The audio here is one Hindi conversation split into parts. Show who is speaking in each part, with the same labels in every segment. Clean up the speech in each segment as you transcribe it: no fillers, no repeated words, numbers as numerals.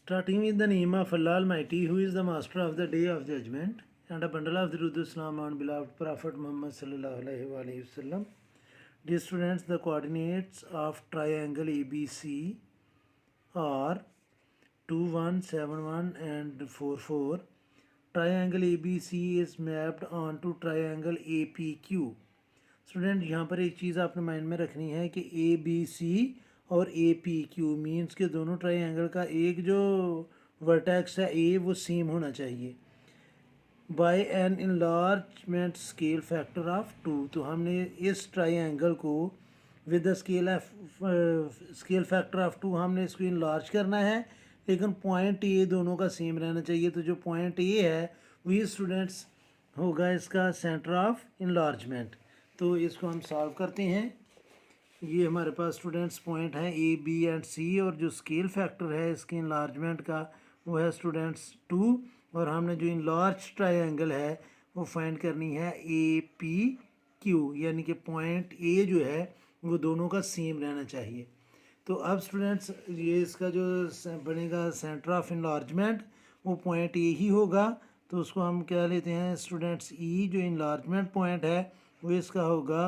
Speaker 1: Starting with the name of Allah Almighty, who is the master of the day of judgment, and a bundle of the Truth Islam on beloved Prophet Muhammad sallallahu alaihi wasallam. Dear students, the coordinates of triangle ABC are 2, 1, 7, 1 and 4, 4. Triangle ABC is mapped onto triangle APQ. Student यहाँ पर एक चीज़ आपने माइंड में रखनी है कि ABC और APQ मीन्स के दोनों ट्राइंगल का एक जो वर्टेक्स है A वो सेम होना चाहिए by an enlargement scale factor of 2। तो हमने इस ट्राइंगल को with the scale factor of 2 हमने इसको इनलार्ज करना है, लेकिन पॉइंट ए दोनों का सेम रहना चाहिए। तो जो पॉइंट ए है वही स्टूडेंट्स होगा इसका सेंटर ऑफ इनलार्जमेंट। तो इसको हम सॉल्व करते हैं। ये हमारे पास स्टूडेंट्स पॉइंट है ए बी एंड सी, और जो स्केल फैक्टर है इसके इनलार्जमेंट का वो है स्टूडेंट्स 2, और हमने जो इनलार्ज ट्रायंगल है वो फाइंड करनी है ए पी क्यू, यानी कि पॉइंट ए जो है वो दोनों का सेम रहना चाहिए। तो अब स्टूडेंट्स ये इसका जो बनेगा सेंटर ऑफ इनलार्जमेंट वो पॉइंट ए ही होगा। तो उसको हम क्या लेते हैं स्टूडेंट्स ई, जो इनलार्जमेंट पॉइंट है वो इसका होगा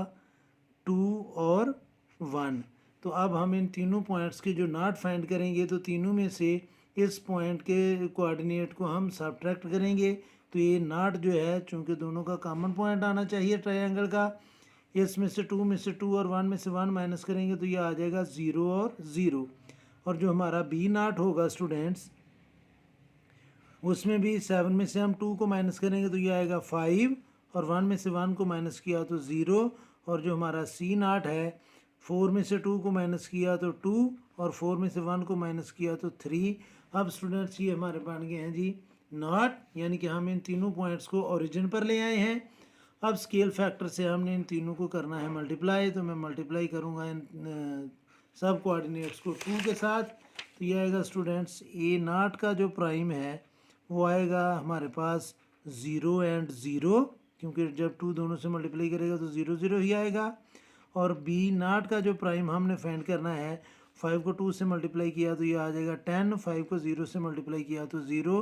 Speaker 1: 2 और 1। तो अब हम इन तीनों पॉइंट्स के जो नॉट फाइंड करेंगे, तो तीनों में से इस पॉइंट के कोऑर्डिनेट को हम सब्ट्रैक्ट करेंगे। तो ये नॉट जो है चूँकि दोनों का कॉमन पॉइंट आना चाहिए ट्रायंगल का, इसमें से 2 में से 2 और 1 में से 1 माइनस करेंगे तो ये आ जाएगा 0 और 0। और जो हमारा बी नॉट होगा स्टूडेंट्स उसमें भी 7 में से हम 2 को माइनस करेंगे तो ये आएगा 5, और 1 में से 1 को माइनस किया तो 0। और जो हमारा सी नॉट है 4 में से 2 को माइनस किया तो 2, और 4 में से 1 को माइनस किया तो 3। अब स्टूडेंट्स ये हमारे बन गए हैं जी नॉट, यानी कि हम इन तीनों पॉइंट्स को ओरिजिन पर ले आए हैं। अब स्केल फैक्टर से हमने इन तीनों को करना है मल्टीप्लाई, तो मैं मल्टीप्लाई करूँगा इन सब कोऑर्डिनेट्स को 2 के साथ। तो ये आएगा स्टूडेंट्स ए नॉट का जो प्राइम है वो आएगा हमारे पास 0 एंड 0, क्योंकि जब 2 दोनों से मल्टीप्लाई करेगा तो 0 0 ही आएगा। और बी नॉट का जो प्राइम हमने फाइंड करना है, 5 को 2 से मल्टीप्लाई किया तो ये आ जाएगा 10, 5 को 0 से मल्टीप्लाई किया तो 0।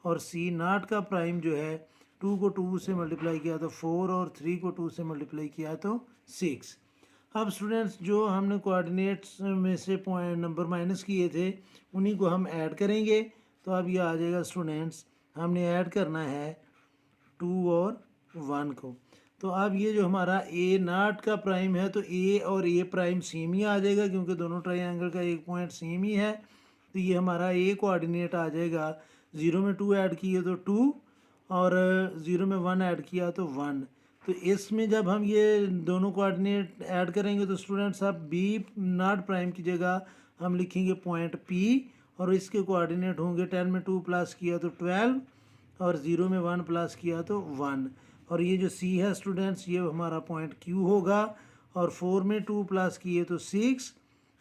Speaker 1: और सी नॉट का प्राइम जो है 2 को 2 से मल्टीप्लाई किया तो 4, और 3 को 2 से मल्टीप्लाई किया तो 6। अब स्टूडेंट्स जो हमने कोऑर्डिनेट्स में से पॉइंट नंबर माइनस किए थे उन्हीं को हम ऐड करेंगे। तो अब ये आ जाएगा स्टूडेंट्स हमने ऐड करना है 2 और 1 को। तो अब ये जो हमारा ए नॉट का प्राइम है तो ए और ए प्राइम सेम ही आ जाएगा, क्योंकि दोनों ट्रायंगल का एक पॉइंट सेम ही है। तो ये हमारा ए कोऑर्डिनेट आ जाएगा 0 में 2 ऐड किए तो 2, और 0 में 1 ऐड किया तो 1। तो इसमें जब हम ये दोनों कोऑर्डिनेट ऐड करेंगे तो स्टूडेंट्स अब बी नॉट प्राइम की जगह हम लिखेंगे पॉइंट पी, और इसके कोऑर्डिनेट होंगे 10 में 2 प्लस किया तो 12, और 0 में 1 प्लस किया तो 1। और ये जो सी है स्टूडेंट्स ये हमारा पॉइंट क्यू होगा, और 4 में 2 प्लस किए तो 6,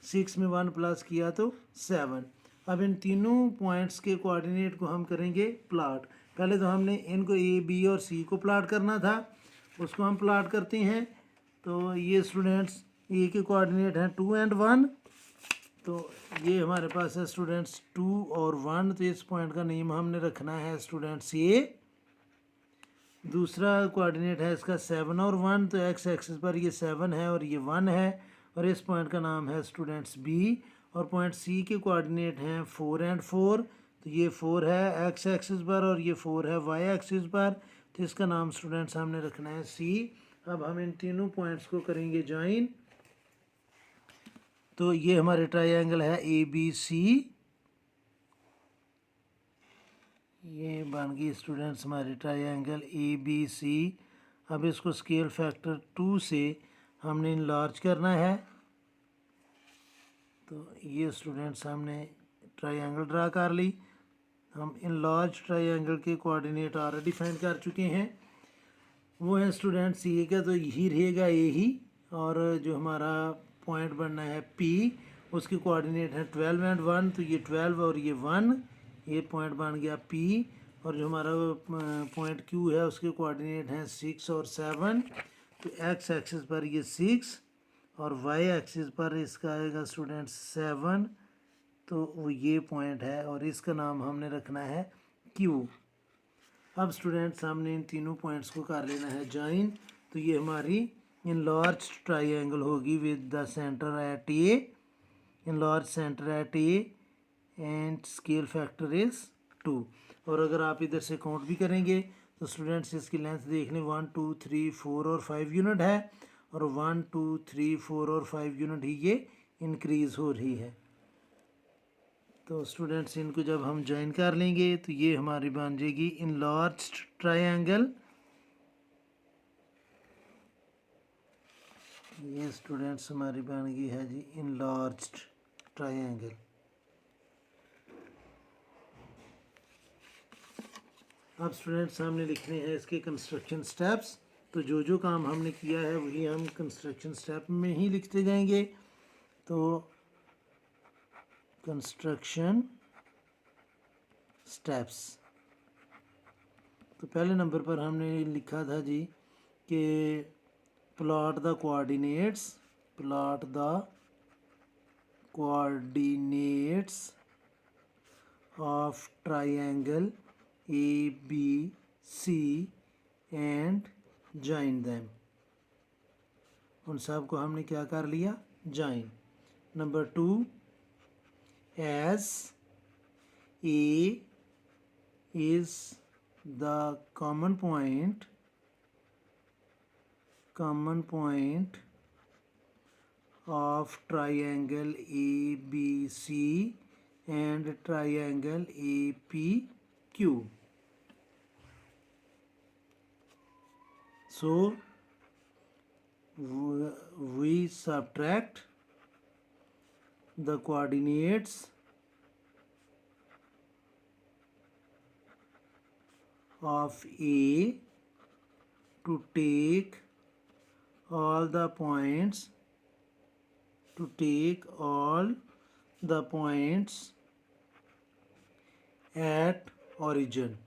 Speaker 1: 6 में 1 प्लस किया तो 7। अब इन तीनों पॉइंट्स के कोऑर्डिनेट को हम करेंगे प्लॉट। पहले तो हमने इनको ए बी और सी को प्लॉट करना था, उसको हम प्लॉट करते हैं। तो ये स्टूडेंट्स ए के कोऑर्डिनेट हैं 2 एंड 1, तो ये हमारे पास है स्टूडेंट्स 2 और 1। तो इस पॉइंट का नेम हमने रखना है स्टूडेंट्स ए। दूसरा कोऑर्डिनेट है इसका 7 और 1, तो एक्स एक्सिस पर ये 7 है और ये 1 है, और इस पॉइंट का नाम है स्टूडेंट्स बी। और पॉइंट सी के कोऑर्डिनेट हैं 4 एंड 4, तो ये 4 है एक्स एक्सिस पर और ये 4 है वाई एक्सिस पर, तो इसका नाम स्टूडेंट्स हमने रखना है सी। अब हम इन तीनों पॉइंट्स को करेंगे ज्वाइन। तो ये हमारे ट्रायंगल है ए बी सी, ये बन गई स्टूडेंट्स हमारे ट्रायंगल ए बी सी। अब इसको स्केल फैक्टर 2 से हमने इनलार्ज करना है। तो ये स्टूडेंट्स हमने ट्रायंगल ड्रा कर ली। हम इनलार्ज ट्रायंगल के कोऑर्डिनेट ऑलरेडी फाइंड कर चुके हैं, वो है स्टूडेंट्स ए का तो यही रहेगा ए ही, और जो हमारा पॉइंट बनना है पी उसके कोऑर्डिनेट है 12 एंड 1, तो ये 12 और ये 1, ये पॉइंट बन गया पी। और जो हमारा पॉइंट क्यू है उसके कोऑर्डिनेट हैं 6 और 7, तो एक्स एक्सिस पर ये 6 और वाई एक्सिस पर इसका आएगा स्टूडेंट्स 7। तो वो ये पॉइंट है और इसका नाम हमने रखना है क्यू। अब स्टूडेंट्स हमने इन तीनों पॉइंट्स को कर लेना है ज्वाइन। तो ये हमारी इनलार्ज ट्राइंगल होगी with the centre at A, enlarge centre at A and scale factor is 2। और अगर आप इधर से काउंट भी करेंगे तो स्टूडेंट्स इसकी लेंथ देख लें 1 2 3 4 और 5 यूनिट है और 1 2 3 4 और 5 यूनिट ही ये इंक्रीज़ हो रही है। तो स्टूडेंट्स इनको जब हम ज्वाइन कर लेंगे तो ये हमारी बन जाएगी इनलार्ज्ड ट्रायंगल। ये स्टूडेंट्स हमारी बन गई है जी इनलार्ज्ड ट्रायंगल। अब स्टूडेंट्स सामने लिखने हैं इसके कंस्ट्रक्शन स्टेप्स। तो जो जो काम हमने किया है वही हम कंस्ट्रक्शन स्टेप में ही लिखते जाएंगे। तो कंस्ट्रक्शन स्टेप्स, तो पहले नंबर पर हमने लिखा था जी कि plot the coordinates, plot the coordinates of triangle ABC and join them. उन सब को हमने क्या कर लिया, join. Number 2, as A is the common point of triangle ABC and triangle APQ. So we subtract the coordinates of A to take all the points at origin.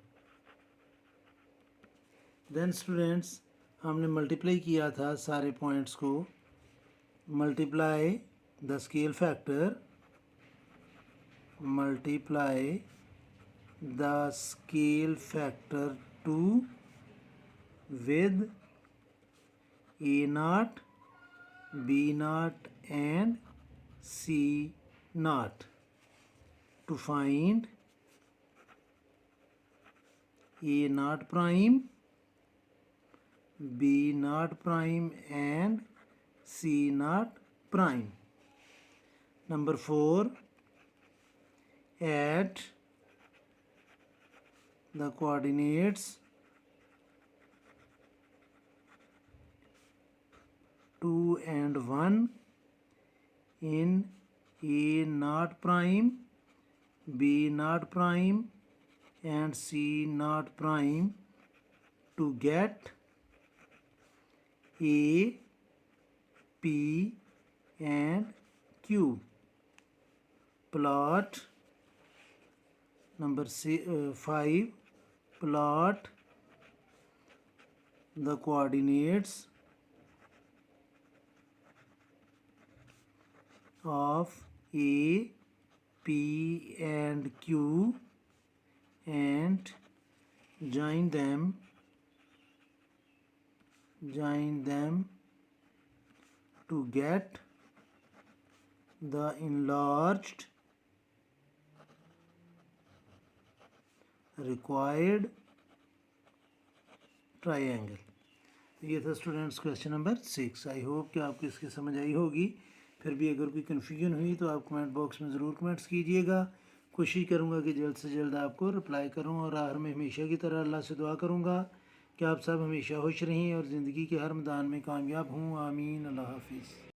Speaker 1: Then students हमने मल्टीप्लाई किया था सारे पॉइंट्स को, multiply the scale factor, multiply the scale factor 2 with A0, B0 and C0 to find A0 prime, B0 prime and C0 prime. Number 4, add the coordinates 2 and 1 in A0 prime, B0 prime and C0 prime to get A, P and Q. Plot number 5, plot the coordinates of A, P and Q and join them to get the enlarged required triangle. ये था students question number 6। I hope कि आपको इसकी समझ आई होगी। फिर भी अगर कोई कन्फ्यूजन हुई तो आप कमेंट बॉक्स में ज़रूर कमेंट्स कीजिएगा। कोशिश करूँगा कि जल्द से जल्द आपको रिप्लाई करूँ और आखिर में हमेशा की तरह अल्लाह से दुआ करूँगा कि आप सब हमेशा खुश रहें और ज़िंदगी के हर मैदान में कामयाब हों। आमीन। अल्लाह हाफिज़।